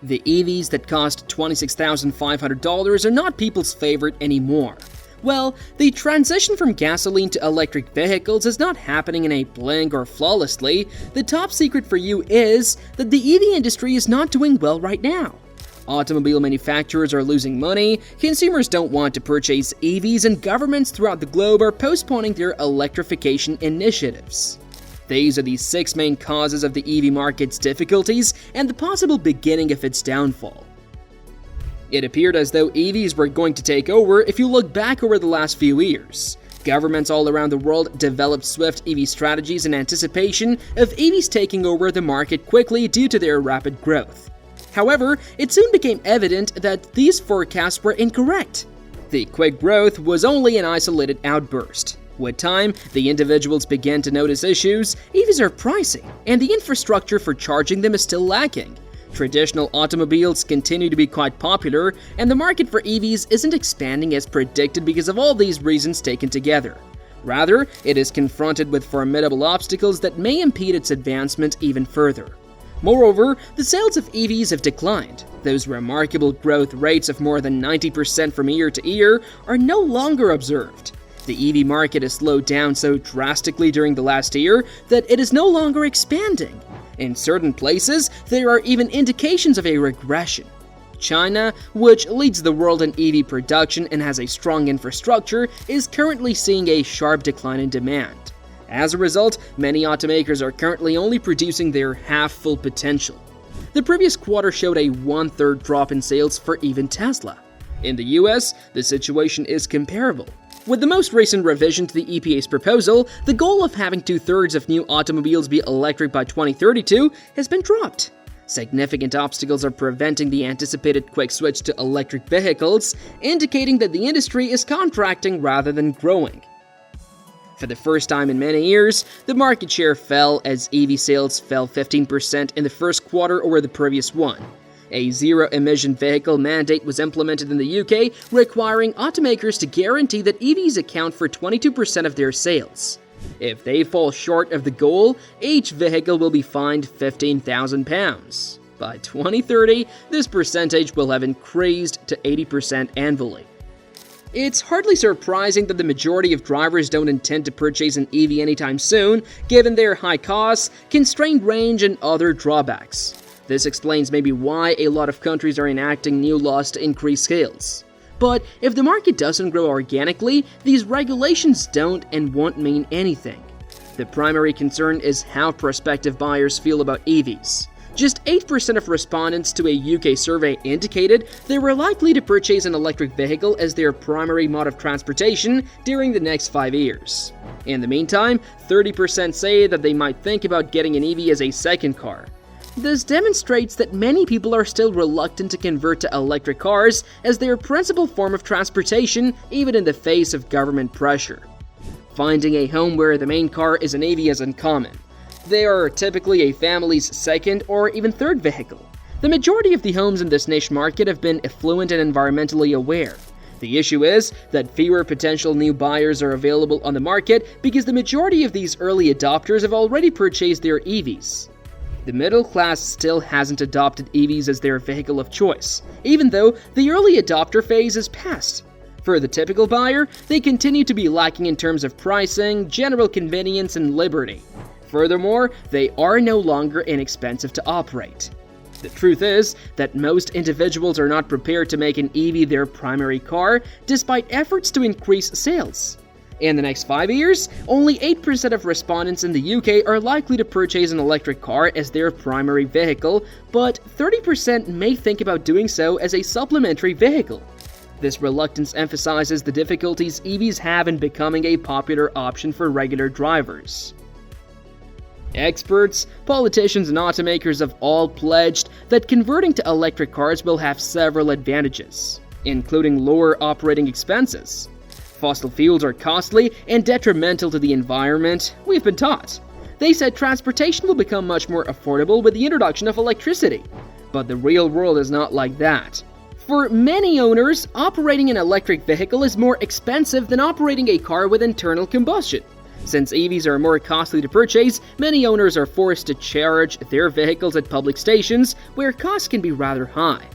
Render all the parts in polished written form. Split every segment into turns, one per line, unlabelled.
The EVs that cost $26,500 are not people's favorite anymore. Well, the transition from gasoline to electric vehicles is not happening in a blink or flawlessly. The top secret for you is that the EV industry is not doing well right now. Automobile manufacturers are losing money, consumers don't want to purchase EVs, and governments throughout the globe are postponing their electrification initiatives. These are the 6 main causes of the EV market's difficulties and the possible beginning of its downfall. It appeared as though EVs were going to take over if you look back over the last few years. Governments all around the world developed swift EV strategies in anticipation of EVs taking over the market quickly due to their rapid growth. However, it soon became evident that these forecasts were incorrect. The quick growth was only an isolated outburst. With time, the individuals began to notice issues. EVs are pricey, and the infrastructure for charging them is still lacking. Traditional automobiles continue to be quite popular, and the market for EVs isn't expanding as predicted because of all these reasons taken together. Rather, it is confronted with formidable obstacles that may impede its advancement even further. Moreover, the sales of EVs have declined. Those remarkable growth rates of more than 90% from year to year are no longer observed. The EV market has slowed down so drastically during the last year that it is no longer expanding. In certain places, there are even indications of a regression. China, which leads the world in EV production and has a strong infrastructure, is currently seeing a sharp decline in demand. As a result, many automakers are currently only producing their half-full potential. The previous quarter showed a 1/3 drop in sales for even Tesla. In the US, the situation is comparable. With the most recent revision to the EPA's proposal, the goal of having 2/3 of new automobiles be electric by 2032 has been dropped. Significant obstacles are preventing the anticipated quick switch to electric vehicles, indicating that the industry is contracting rather than growing. For the first time in many years, the market share fell as EV sales fell 15% in the first quarter over the previous one. A zero-emission vehicle mandate was implemented in the UK, requiring automakers to guarantee that EVs account for 22% of their sales. If they fall short of the goal, each vehicle will be fined £15,000. By 2030, this percentage will have increased to 80% annually. It's hardly surprising that the majority of drivers don't intend to purchase an EV anytime soon, given their high costs, constrained range, and other drawbacks. This explains maybe why a lot of countries are enacting new laws to increase sales. But if the market doesn't grow organically, these regulations don't and won't mean anything. The primary concern is how prospective buyers feel about EVs. Just 8% of respondents to a UK survey indicated they were likely to purchase an electric vehicle as their primary mode of transportation during the next 5 years. In the meantime, 30% say that they might think about getting an EV as a second car. This demonstrates that many people are still reluctant to convert to electric cars as their principal form of transportation, even in the face of government pressure. Finding a home where the main car is an EV is uncommon. They are typically a family's second or even third vehicle. The majority of the homes in this niche market have been affluent and environmentally aware. The issue is that fewer potential new buyers are available on the market because the majority of these early adopters have already purchased their EVs. The middle class still hasn't adopted EVs as their vehicle of choice, even though the early adopter phase is past. For the typical buyer, they continue to be lacking in terms of pricing, general convenience, and liberty. Furthermore, they are no longer inexpensive to operate. The truth is that most individuals are not prepared to make an EV their primary car, despite efforts to increase sales. In the next 5 years, only 8% of respondents in the UK are likely to purchase an electric car as their primary vehicle, but 30% may think about doing so as a supplementary vehicle. This reluctance emphasizes the difficulties EVs have in becoming a popular option for regular drivers. Experts, politicians, and automakers have all pledged that converting to electric cars will have several advantages, including lower operating expenses. Fossil fuels are costly and detrimental to the environment, we've been taught. They said transportation will become much more affordable with the introduction of electricity. But the real world is not like that. For many owners, operating an electric vehicle is more expensive than operating a car with internal combustion. Since EVs are more costly to purchase, many owners are forced to charge their vehicles at public stations where costs can be rather high.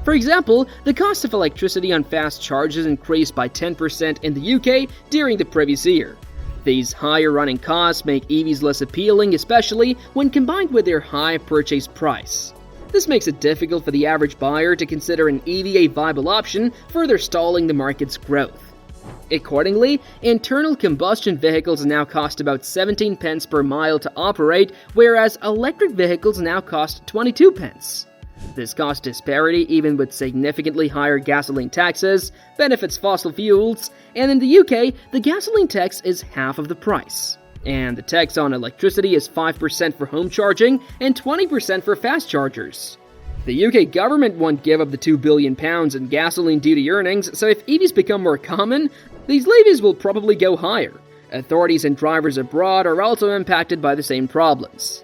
For example, the cost of electricity on fast charges increased by 10% in the UK during the previous year. These higher running costs make EVs less appealing, especially when combined with their high purchase price. This makes it difficult for the average buyer to consider an EV a viable option, further stalling the market's growth. Accordingly, internal combustion vehicles now cost about 17 pence per mile to operate, whereas electric vehicles now cost 22 pence. This cost disparity, even with significantly higher gasoline taxes, benefits fossil fuels, and in the UK, the gasoline tax is half of the price. And the tax on electricity is 5% for home charging and 20% for fast chargers. The UK government won't give up the £2 billion in gasoline duty earnings, so if EVs become more common, these levies will probably go higher. Authorities and drivers abroad are also impacted by the same problems.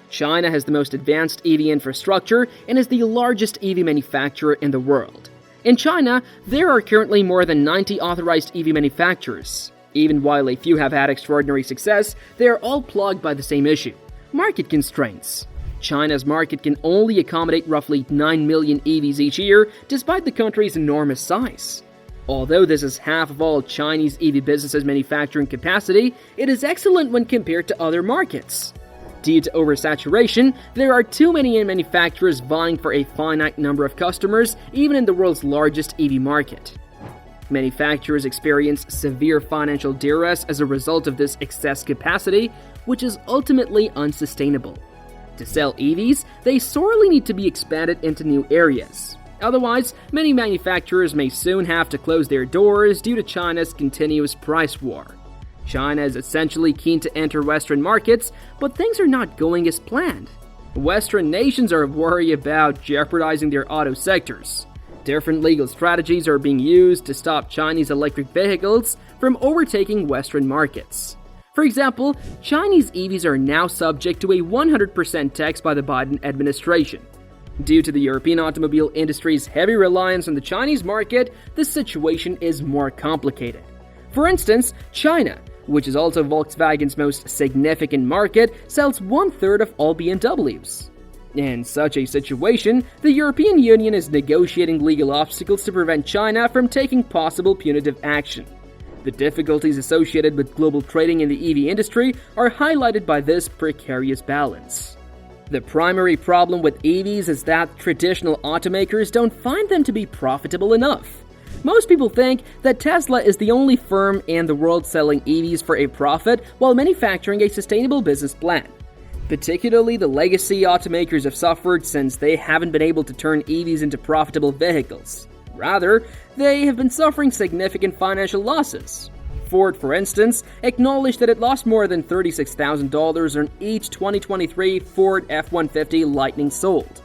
China has the most advanced EV infrastructure and is the largest EV manufacturer in the world. In China, there are currently more than 90 authorized EV manufacturers. Even while a few have had extraordinary success, they are all plagued by the same issue: market constraints. China's market can only accommodate roughly 9 million EVs each year, despite the country's enormous size. Although this is half of all Chinese EV businesses' manufacturing capacity, it is excellent when compared to other markets. Due to oversaturation, there are too many manufacturers vying for a finite number of customers, even in the world's largest EV market. Manufacturers experience severe financial duress as a result of this excess capacity, which is ultimately unsustainable. To sell EVs, they sorely need to be expanded into new areas. Otherwise, many manufacturers may soon have to close their doors due to China's continuous price war. China is essentially keen to enter Western markets, but things are not going as planned. Western nations are worried about jeopardizing their auto sectors. Different legal strategies are being used to stop Chinese electric vehicles from overtaking Western markets. For example, Chinese EVs are now subject to a 100% tax by the Biden administration. Due to the European automobile industry's heavy reliance on the Chinese market, the situation is more complicated. For instance, China, which is also Volkswagen's most significant market, sells 1/3 of all BMWs. In such a situation, the European Union is negotiating legal obstacles to prevent China from taking possible punitive action. The difficulties associated with global trading in the EV industry are highlighted by this precarious balance. The primary problem with EVs is that traditional automakers don't find them to be profitable enough. Most people think that Tesla is the only firm in the world selling EVs for a profit while manufacturing a sustainable business plan. Particularly, the legacy automakers have suffered since they haven't been able to turn EVs into profitable vehicles. Rather, they have been suffering significant financial losses. Ford, for instance, acknowledged that it lost more than $36,000 on each 2023 Ford F-150 Lightning sold.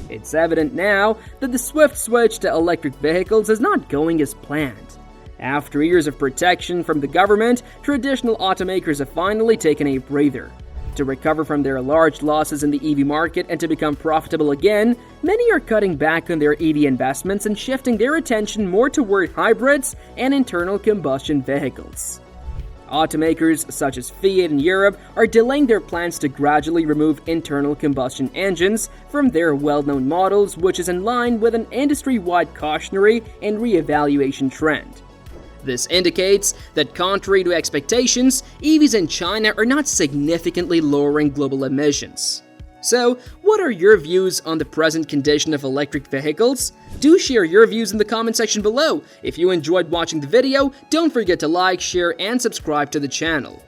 It's evident now that the swift switch to electric vehicles is not going as planned. After years of protection from the government, traditional automakers have finally taken a breather. To recover from their large losses in the EV market and to become profitable again, many are cutting back on their EV investments and shifting their attention more toward hybrids and internal combustion vehicles. Automakers such as Fiat in Europe are delaying their plans to gradually remove internal combustion engines from their well-known models, which is in line with an industry-wide cautionary and re-evaluation trend. This indicates that, contrary to expectations, EVs in China are not significantly lowering global emissions. So, what are your views on the present condition of electric vehicles? Do share your views in the comment section below. If you enjoyed watching the video, don't forget to like, share, and subscribe to the channel.